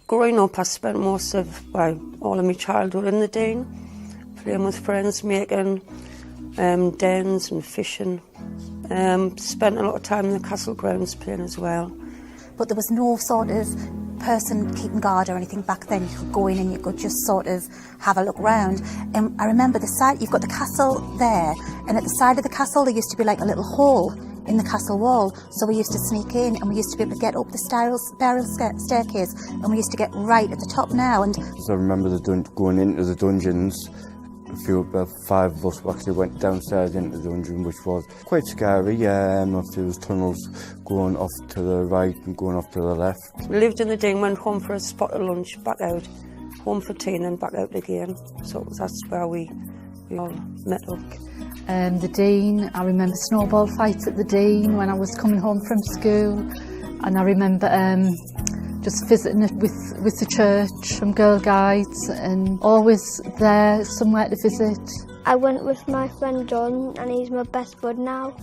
Growing up, I spent most of, all of my childhood in the Dean, playing with friends, making dens and fishing. Spent a lot of time in the castle grounds playing as well. But there was no sort of person keeping guard or anything back then. You could go in and you could just sort of have a look round. And I remember the side, you've got the castle there, and at the side of the castle there used to be like a little hole in the castle wall. So we used to sneak in and we used to be able to get up the spiral staircase, and we used to get right at the top now. And so I remember going into the dungeons. About 5 of us actually went downstairs into the dungeon, which was quite scary. There was tunnels going off to the right and going off to the left. We lived in the Dean, went home for a spot of lunch, back out, home for tea and then back out again. So that's where we all met up. The Dean, I remember snowball fights at the Dean when I was coming home from school, and I remember just visiting it with the church, some girl guides, and always there somewhere to visit. I went with my friend John, and he's my best bud now.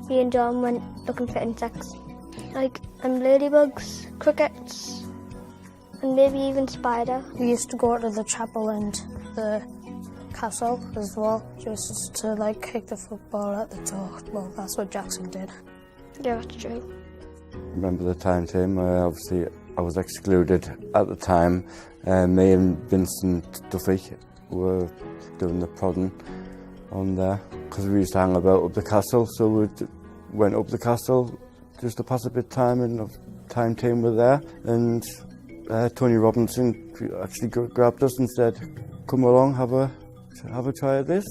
Me and John went looking for insects, like ladybugs, crickets, and maybe even spider. We used to go to the chapel and the castle as well, just to like kick the football at the door. Well, that's what Jackson did. Yeah, that's true. I remember the time, Tim, obviously I was excluded at the time. Me and Vincent Duffy were doing the prodding on there, because we used to hang about up the castle, so we went up the castle just to pass a bit of time, and the time team were there, and Tony Robinson actually grabbed us and said, come along, have a try at this.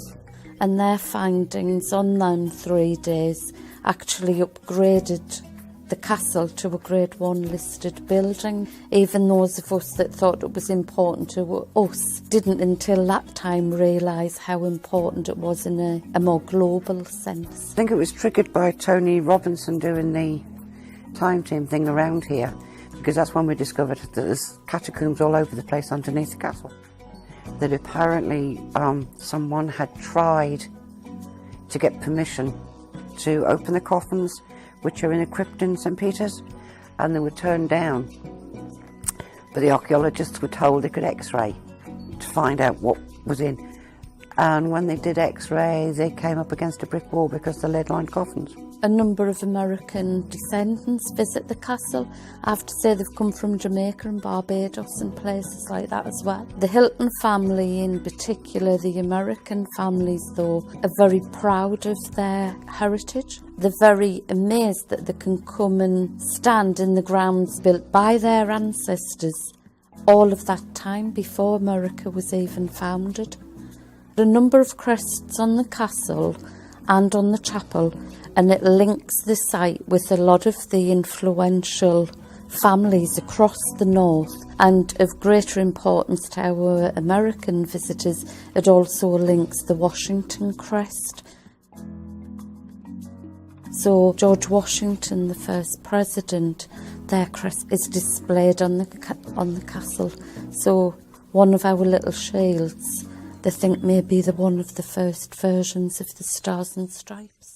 And their findings on them 3 days actually upgraded the castle to a Grade 1 listed building. Even those of us that thought it was important to us didn't until that time realise how important it was in a more global sense. I think it was triggered by Tony Robinson doing the time team thing around here, because that's when we discovered that there's catacombs all over the place underneath the castle. That apparently someone had tried to get permission to open the coffins, which are in a crypt in St Peter's, and they were turned down. But the archaeologists were told they could x-ray to find out what was in. And when they did x-ray, they came up against a brick wall because they're lead-lined coffins. A number of American descendants visit the castle. I have to say they've come from Jamaica and Barbados and places like that as well. The Hylton family in particular, the American families though, are very proud of their heritage. They're very amazed that they can come and stand in the grounds built by their ancestors all of that time before America was even founded. A number of crests on the castle and on the chapel, and it links the site with a lot of the influential families across the north, and of greater importance to our American visitors, it also links the Washington crest. So George Washington, the first president, their crest is displayed on the castle. So one of our little shields, they think may be one of the first versions of the Stars and Stripes.